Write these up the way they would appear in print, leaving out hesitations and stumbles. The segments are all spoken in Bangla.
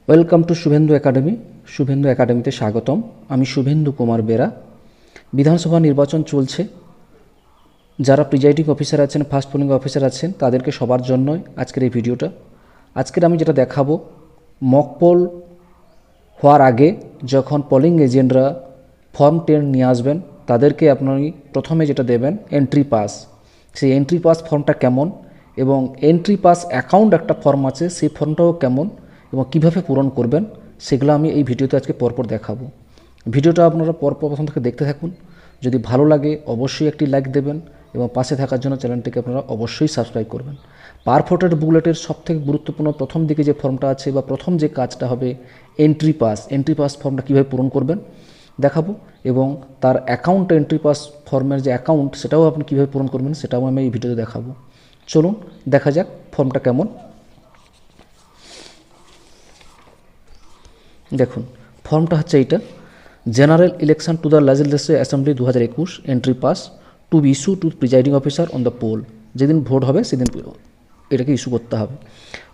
Welcome to Suvendu academy. Suvendu একাডেমিতে স্বাগতম। আমি শুভেন্দু কুমার বেরা। বিধানসভা নির্বাচন চলছে। যারা প্রিজাইডিং অফিসার আছেন, ফার্স্ট পোলিং অফিসার আছেন, তাদেরকে সবার জন্যই আজকের এই ভিডিওটা। আজকের আমি যেটা দেখাবো, মক পোল হওয়ার আগে যখন পোলিং এজেন্টরা ফর্ম 10 নিয়ে আসবেন, তাদেরকে আপনি প্রথমে যেটা দেবেন এন্ট্রি পাস। সেই এন্ট্রি পাস ফর্মটা কেমন, এবং এন্ট্রি পাস অ্যাকাউন্ট একটা ফর্ম আছে, সেই ফর্মটাও কেমন এবং কীভাবে পূরণ করবেন, সেগুলো আমি এই ভিডিওতে আজকে পরপর দেখাবো। ভিডিওটা আপনারা পরপর প্রথম থেকে দেখতে থাকুন। যদি ভালো লাগে অবশ্যই একটি লাইক দেবেন এবং পাশে থাকার জন্য চ্যানেলটিকে আপনারা অবশ্যই সাবস্ক্রাইব করবেন। পারফোটেড বুকলেটের সবথেকে গুরুত্বপূর্ণ প্রথম দিকে যে ফর্মটা আছে বা প্রথম যে কাজটা হবে এন্ট্রি পাস ফর্মটা কীভাবে পূরণ করবেন দেখাবো, এবং তার অ্যাকাউন্ট এন্ট্রি পাস ফর্মের যে অ্যাকাউন্ট সেটাও আপনি কীভাবে পূরণ করবেন সেটাও আমি এই ভিডিওতে দেখাবো। চলুন দেখা যাক ফর্মটা কেমন। দেখুন, ফর্মটা হচ্ছে এইটা, general election to the legislative assembly 2021 entry pass to be issue to presiding officer on the poll. যেদিন ভোট হবে সেদিন এটাকে ইস্যু করতে হবে।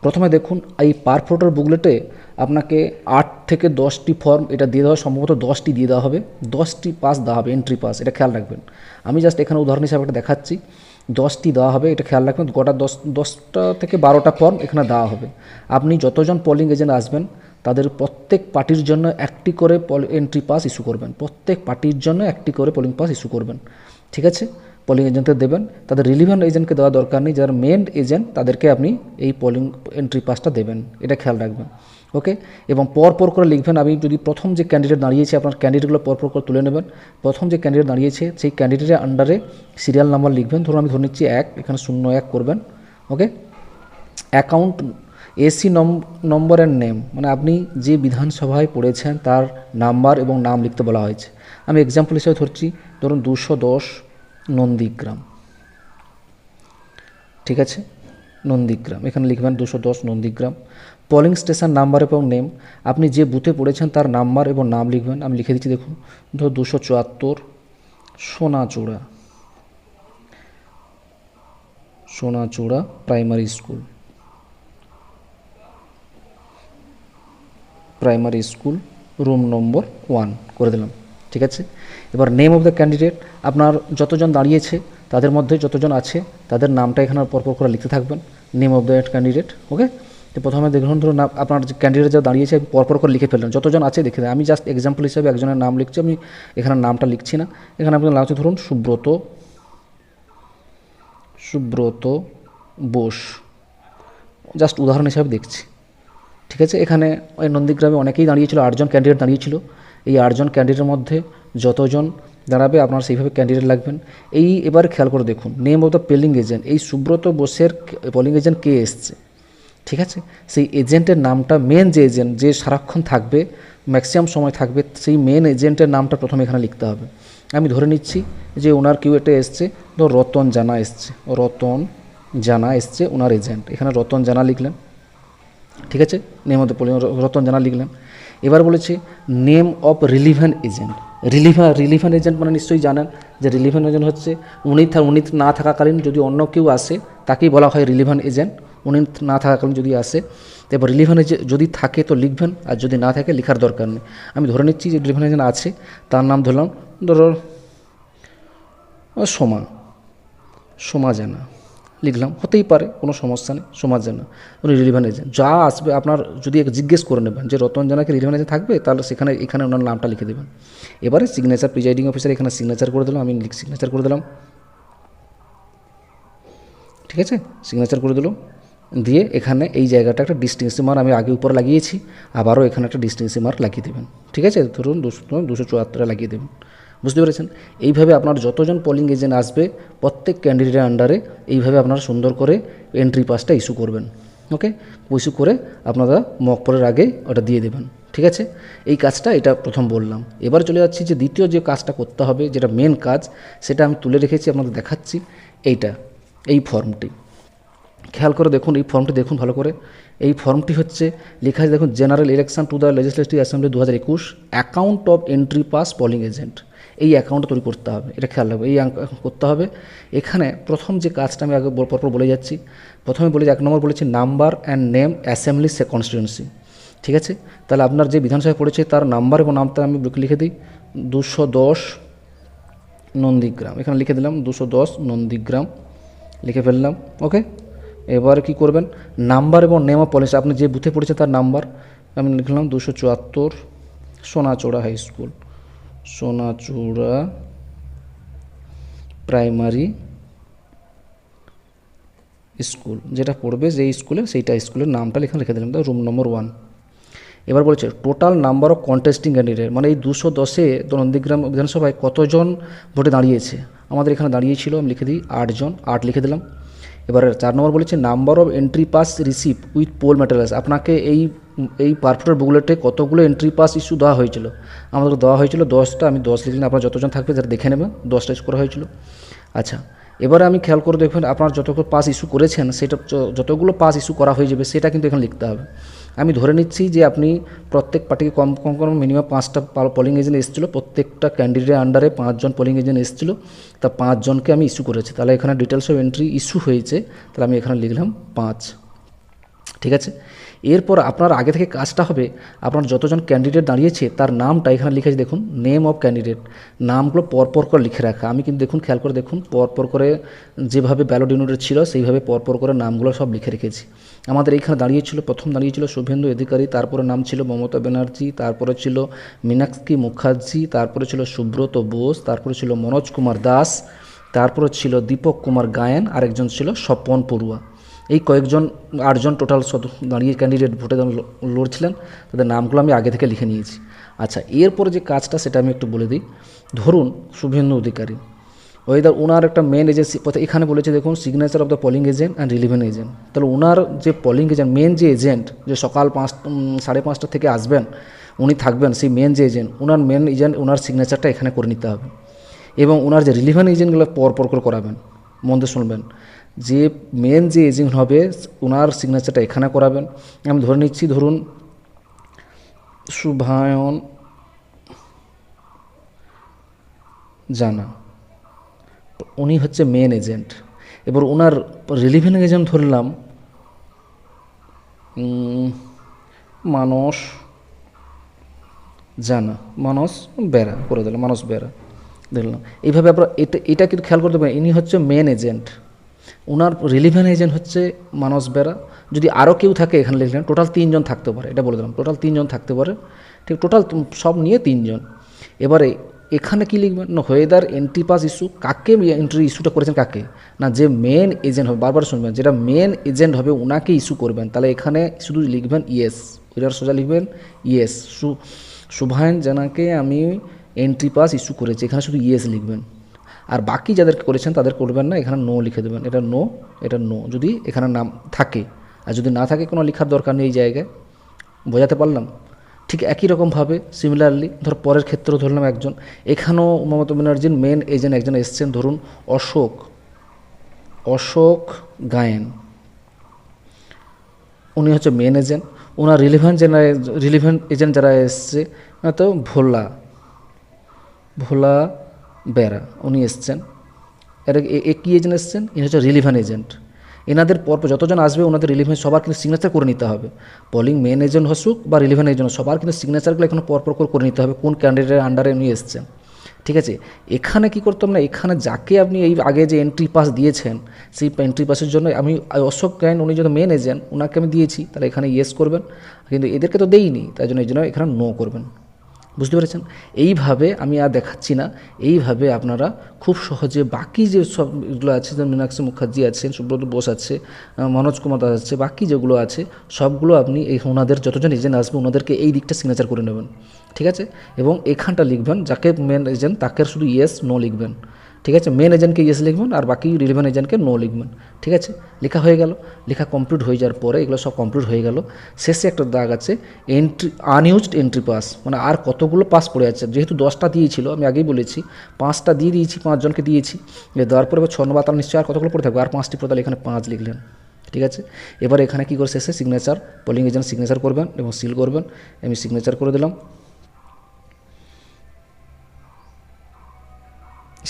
প্রথমে দেখুন, এই পারফোটার বুকলেটে আপনাকে 8 থেকে 10টি ফর্ম এটা দিয়ে দেওয়া, সম্ভবত 10টি দিয়ে দেওয়া হবে, 10টি পাস দেওয়া হবে, এন্ট্রি পাস, এটা খেয়াল রাখবেন। আমি জাস্ট এখানে উদাহরণ হিসাবে এটা দেখাচ্ছি, 10টি দেওয়া হবে, এটা খেয়াল রাখবেন। গোটা 10টা থেকে 12টা ফর্ম এখানে দেওয়া হবে। আপনি যতজন পোলিং এজেন্ট আসবেন তাদের প্রত্যেক পার্টির জন্য একটি করে এন্ট্রি পাস ইস্যু করবেন, প্রত্যেক পার্টির জন্য একটি করে পোলিং পাস ইস্যু করবেন, ঠিক আছে? পোলিং এজেন্টদের দেবেন, তাদের রিলিভেন্ট এজেন্টকে দেওয়ার দরকার নেই, যারা মেন এজেন্ট তাদেরকে আপনি এই পোলিং এন্ট্রি পাসটা দেবেন, এটা খেয়াল রাখবেন, ওকে? এবং পরপর করে লিখবেন। আমি যদি প্রথম যে ক্যান্ডিডেট দাঁড়িয়েছে, আপনার ক্যান্ডিডেটগুলো পরপর করে তুলে নেবেন। প্রথম যে ক্যান্ডিডেট দাঁড়িয়েছে সেই ক্যান্ডিডেটের আন্ডারে সিরিয়াল নাম্বার লিখবেন। ধরুন আমি ধরে নিচ্ছি 1, এখানে 01 করবেন, okay? Account AC number and name, মানে আপনি যে বিধানসভায় পড়েছেন তার নাম্বার এবং নাম লিখতে বলা হয়েছে। আমি এক্সাম্পল হিসেবে ধরছি, ধরুন 210 নন্দীগ্রাম, ঠিক আছে? নন্দীগ্রাম এখানে লিখবেন 210 নন্দীগ্রাম। পোলিং স্টেশন নাম্বার এবং নেম, আপনি যে বুথে পড়েছেন তার নাম্বার এবং নাম লিখবেন। আমি লিখে দিচ্ছি, দেখুন, ধরুন 274 Sonachura primary school room number 1 করে দিলাম, ঠিক আছে? এবার নেম অফ দ্য ক্যান্ডিডেট, আপনার যতজন দাঁড়িয়েছে তাদের মধ্যে যতজন আছে তাদের নামটা এখানে পরপর করে লিখতে থাকবেন, নেম অফ দ্য ক্যান্ডিডেট, ওকে? তো প্রথমে দেখুন, ধরুন আপনার যে ক্যান্ডিডেট যা দাঁড়িয়েছে পরপর করে লিখে ফেললেন, যতজন আছে দেখে দেন। আমি জাস্ট এক্সাম্পল হিসাবে একজনের নাম লিখছি, আমি এখানে নামটা লিখছি না। এখানে আপনার নাম হচ্ছে ধরুন সুব্রত বোস, জাস্ট উদাহরণ হিসাবে দেখছি, ঠিক আছে? এখানে ওই নন্দীগ্রামে অনেকেই দাঁড়িয়েছিল, 8জন ক্যান্ডিডেট দাঁড়িয়েছিল। এই 8জন ক্যান্ডিডেটের মধ্যে যতজন দাঁড়াবে আপনার সেইভাবে ক্যান্ডিডেট লাগবেন। এবার খেয়াল করে দেখুন, name of the polling agent, এই সুব্রত বোসের পোলিং এজেন্ট কে এসছে, ঠিক আছে? সেই এজেন্টের নামটা, মেন যে এজেন্ট যে সারাক্ষণ থাকবে, ম্যাক্সিমাম সময় থাকবে, সেই মেন এজেন্টের নামটা প্রথমে এখানে লিখতে হবে। আমি ধরে নিচ্ছি যে ওনার কেউ এটা এসছে, ধর রতন জানা এসছে ওনার এজেন্ট, এখানে রতন জানা লিখলেন, ঠিক আছে? Name of the polling Ratan জানা লিখলেন। এবার বলেছি name of relevant agent. Relevant agent মানে নিশ্চয়ই জানেন যে রিলিভেন্ট এজেন্ট হচ্ছে উনি না থাকাকালীন যদি অন্য কেউ আসে তাকেই বলা হয় রিলিভেন্ট এজেন্ট। উনি না থাকাকালীন যদি আসে, এবার রিলিভেন্ট এজেন্ট যদি থাকে তো লিখবেন, আর যদি না থাকে লেখার দরকার নেই। আমি ধরে নিচ্ছি যে রিলিভেন্ট এজেন্ট আছে, তার নাম ধরলাম, ধরো সোমা জানা লিখলাম, হতেই পারে, কোনো সমস্যা নেই, সোমা জানা উনি রিলিভেন্ট এজেন্ট। যা আসবে আপনার যদি জিজ্ঞেস করে নেবেন যে রতন জানাকে রিলিভেন্ট এজেন্ট থাকবে, তাহলে এখানে ওনার নামটা লিখে দেবেন। এবারে সিগনেচার, প্রিজাইডিং অফিসার এখানে সিগনেচার করে দিলাম, আমি সিগনেচার করে দিলাম, ঠিক আছে? সিগনেচার করে দিলাম, দিয়ে এখানে এই জায়গাটা একটা ডিস্টিংশন মার্ক আমি আগে উপরে লাগিয়েছি, আবারও এখানে একটা ডিস্টিংশন মার্ক লাগিয়ে দেবেন, ঠিক আছে? ধরুন 274 লাগিয়ে দেবেন। বুঝতে পেরেছেন? এইভাবে আপনার যতজন পোলিং এজেন্ট আসবে প্রত্যেক ক্যান্ডিডেটের আন্ডারে এইভাবে আপনারা সুন্দর করে এন্ট্রি পাসটা ইস্যু করবেন, ওকে? ইস্যু করে আপনারা মক পোলের আগে ওটা দিয়ে দেবেন, ঠিক আছে? এই কাজটা এটা প্রথম বললাম। এবার চলে যাচ্ছি যে দ্বিতীয় যে কাজটা করতে হবে, যেটা মেন কাজ, সেটা আমি তুলে রেখেছি, আপনাদের দেখাচ্ছি। এই ফর্মটি খেয়াল করে দেখুন, এই ফর্মটি দেখুন ভালো করে। এই ফর্মটি হচ্ছে লেখা আছে, দেখুন, general election to the legislative assembly 2021 account of entry pass polling agent. এই অ্যাকাউন্টটা তৈরি করতে হবে, এটা খেয়াল রাখবে, এই করতে হবে। এখানে প্রথম যে কাজটা আমি আগে পরপর বলে যাচ্ছি। প্রথমে বলে 1 নম্বর বলেছি number and name assembly constituency. ঠিক আছে, তাহলে আপনার যে বিধানসভায় পড়েছে তার নাম্বার এবং নামটা আমি লিখে দিই 210 নন্দীগ্রাম, এখানে লিখে দিলাম 210 নন্দীগ্রাম, লিখে ফেললাম। ওকে, এবার কি করবেন, নাম্বার এবং নেম অফ পলিসি, আপনি যে বুথে পড়েছে তার নাম্বার আমি লিখলাম 274 Sonachura high school, Sonachura primary school, যেটা পড়বে যেই স্কুলে সেইটা স্কুলের নামটা এখানে লিখে দিলাম, রুম নম্বর 1। এবার বলেছে total number of contesting candidate, মানে এই 210-এ নন্দীগ্রাম বিধানসভায় কতজন ভোটে দাঁড়িয়েছে, আমাদের এখানে দাঁড়িয়েছিল, আমি লিখে দিই 8 জন, 8 লিখে দিলাম। এবার 4 নম্বর বলেছে number of entry pass receive with poll materials, আপনাকে এই পারফেক্টের বুকলেটে কতগুলো এন্ট্রি পাস ইস্যু দেওয়া হয়েছিল, আমাদের দেওয়া হয়েছিল 10টা, আমি 10 লিখলাম, আপনার যতজন থাকবে যারা দেখে নেবেন 10টা ইস্যু করা হয়েছিল। আচ্ছা, এবারে আমি খেয়াল করে দেখবেন আপনার যতগুলো পাস ইস্যু করেছেন সেটা যতগুলো পাস ইস্যু করা হয়ে যাবে সেটা কিন্তু এখানে লিখতে হবে। আমি ধরে নিচ্ছি যে আপনি প্রত্যেক পার্টিকে কম কম কম মিনিমাম 5টা পোলিং এজেন্ট এসেছিলো, প্রত্যেকটা ক্যান্ডিডেটের আন্ডারে 5 জন পোলিং এজেন্ট এসেছিলো, তা 5 জনকে আমি ইস্যু করেছি, তাহলে এখানে ডিটেলস অফ এন্ট্রি ইস্যু হয়েছে, তাহলে আমি এখানে লিখলাম 5। ঠিক আছে, এরপর আপনার আগে থেকে কাজটা হবে, আপনার যতজন ক্যান্ডিডেট দাঁড়িয়েছে তার নামটা এখানে লিখেছে, দেখুন নেম অফ ক্যান্ডিডেট, নামগুলো পরপর করে লিখে রাখা। আমি কিন্তু দেখুন খেয়াল করে দেখুন পরপর করে যেভাবে ব্যালট ইউনিটের ছিল সেইভাবে পরপর করে নামগুলো সব লিখে রেখেছি। আমাদের এইখানে দাঁড়িয়েছিল, প্রথম দাঁড়িয়েছিল শুভেন্দু অধিকারী, তারপরে নাম ছিল মমতা ব্যানার্জি, তারপরে ছিল মীনাক্ষী মুখার্জি, তারপরে ছিল সুব্রত বোস, তারপরে ছিল মনোজ কুমার দাস, তারপরে ছিল দীপক কুমার গায়েন, আরেকজন ছিল স্বপন পড়ুয়া। এই কয়েকজন 8 জন টোটাল দাঁড়িয়ে ক্যান্ডিডেট ভোটে লড়ছিলেন, তাদের নামগুলো আমি আগে থেকে লিখে নিয়েছি। আচ্ছা, এরপরে যে কাজটা সেটা আমি একটু বলে দিই। ধরুন শুভেন্দু অধিকারী, ওনার একটা মেন এজেন্সি, এখানে বলেছে দেখুন signature of the polling agent and relevant agent, তাহলে ওনার যে পোলিং এজেন্ট মেন যে এজেন্ট, যে সকাল 5:30 থেকে আসবেন উনি থাকবেন, সেই মেন যে এজেন্ট, ওনার মেন এজেন্ট ওনার সিগনেচারটা এখানে করে নিতে হবে, এবং ওনার যে রিলিভেন্ট এজেন্টগুলো পরপর করে করাবেন। মন দিয়ে শুনবেন, যে মেন যে এজেন্ট হবে ওনার সিগনেচারটা এখানে করাবেন। আমি ধরে নিচ্ছি, ধরুন শুভায়ন জানা, উনি হচ্ছে মেন এজেন্ট। এবার ওনার রিলিভেন্ট এজেন্ট ধরলাম মানস জানা, মানস বেরা করে দিলাম, মানস বেরা দেখলাম। এইভাবে আপনারা এটা কিন্তু খেয়াল করতে পারেন, ইনি হচ্ছে মেন এজেন্ট, ওনার রিলিভেন্ট এজেন্ট হচ্ছে মানস বেরা। যদি আরও কেউ থাকে এখানে লিখলেন, টোটাল 3 জন থাকতে পারে, এটা বলে দিলাম, টোটাল 3 জন থাকতে পারে, ঠিক, টোটাল সব নিয়ে 3 জন। এবারে এখানে কি লিখবেন না, হোয়েদার এন্ট্রি পাস ইস্যু, কাকে এন্ট্রি ইস্যুটা করেছেন কাকে, না যে মেন এজেন্ট হবে, বারবার শুনবেন, যেটা মেন এজেন্ট হবে ওনাকে ইস্যু করবেন, তাহলে এখানে শুধু লিখবেন ইয়েস, এটার সোজা লিখবেন ইয়েস, শুভায়ন জানাকে আমি এন্ট্রি পাস ইস্যু করেছি, এখানে শুধু ইয়েস লিখবেন। আর বাকি যাদেরকে করেছেন তাদের করবেন না, এখানে নো লিখে দেবেন, এটা নো, এটা নো, যদি এখানে নাম থাকে। আর যদি না থাকে কোনো লেখার দরকার নেই এই জায়গায়। বোঝাতে পারলাম? ঠিক একই রকমভাবে সিমিলারলি পরের ক্ষেত্রেও ধরলাম একজন, এখানেও মমতা ব্যানার্জির মেন এজেন্ট একজন এসছেন, ধরুন অশোক গায়েন, উনি হচ্ছে মেন এজেন্ট। ওনার রিলিভেন্ট এজেন্ট যারা এসছে তো ভোলা বেরা, উনি এসছেন। এটা কী এজেন্ট এসছেন, ইনি হচ্ছে রিলিভেন্ট এজেন্ট। এনাদের পরপর যতজন আসবে ওনাদের রিলিভেন্ট সবার কিন্তু সিগনেচার করে নিতে হবে, পোলিং মেন এজেন্ট হসুক বা রিলিভেন্ট এজেন্ট, সবার কিন্তু সিগনেচারগুলো এখানে পরপর করে নিতে হবে কোন ক্যান্ডিডেটের আন্ডারে উনি এসছেন। ঠিক আছে, এখানে কি করতাম না, এখানে যাকে আপনি এই আগে যে এন্ট্রি পাস দিয়েছেন সেই এন্ট্রি পাসের জন্য আমি অশোক গায়েন, উনি যদি মেন এজেন্ট, ওনাকে আমি দিয়েছি, তাহলে এখানে ইয়েস করবেন, কিন্তু এদেরকে তো দেইনি, তাই জন্য এই জন্য এখানে নো করবেন। বুঝতে পেরেছেন? এইভাবে আমি আর দেখাচ্ছি না, এইভাবে আপনারা খুব সহজে বাকি যে সবগুলো আছে, যেমন মীনাক্ষী মুখার্জি আছেন, সুব্রত বোস আছে, মনোজ কুমার দাস আছে, বাকি যেগুলো আছে সবগুলো আপনি এই ওনাদের যতজন এজেন্ট আসবে ওনাদেরকে এই দিকটা সিগনেচার করে নেবেন। ঠিক আছে, এবং এখানটা লিখবেন যাকে মেন এজেন্ট তাকে শুধু ইয়েস নো লিখবেন। ঠিক আছে, মেন এজেন্টকে ইয়েস লিখবেন আর বাকি রিলেভেন্ট এজেন্টকে নো লিখবেন। ঠিক আছে, লেখা হয়ে গেল। লেখা কমপ্লিট হয়ে যাওয়ার পরে এগুলো সব কমপ্লিট হয়ে গেল, শেষে একটা দাগ আছে এন্ট্রি আনইউজড এন্ট্রি পাস, মানে আর কতগুলো পাস পড়ে আছে। যেহেতু 10টা দিয়েছিল, আমি আগেই বলেছি 5টা দিয়ে দিয়েছি, 5 জনকে দিয়েছি, দেওয়ার পরে 6 নম্বর তার নিশ্চয়ই আর কতগুলো পড়ে থাকবে, আর 5টি পড়ে, তাহলে এখানে 5 লিখলেন। ঠিক আছে, এবার এখানে কী করে শেষে সিগনেচার, পোলিং এজেন্ট সিগনেচার করবেন এবং সিল করবেন। আমি সিগনেচার করে দিলাম,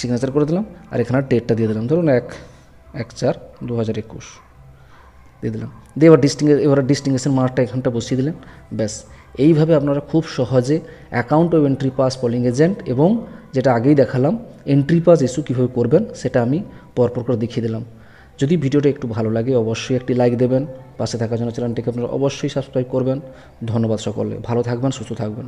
সিগনেচার করে দিলাম, আর এখানে ডেটটা দিয়ে দিলাম, ধরুন 1/4/2021। দিয়ে দিলাম, দিয়ে এবার ডিস্টিংগুইশন মার্কটা এখানটা বসিয়ে দিলেন। ব্যাস, এইভাবে আপনারা খুব সহজে account of entry pass polling agent এবং যেটা আগেই দেখালাম এন্ট্রি পাস ইস্যু কীভাবে করবেন সেটা আমি পরপর করে দেখিয়ে দিলাম। যদি ভিডিওটা একটু ভালো লাগে অবশ্যই একটি লাইক দেবেন, পাশে থাকার জন্য চ্যানেলটিকে আপনারা অবশ্যই সাবস্ক্রাইব করবেন। ধন্যবাদ সকলে, ভালো থাকবেন, সুস্থ থাকবেন।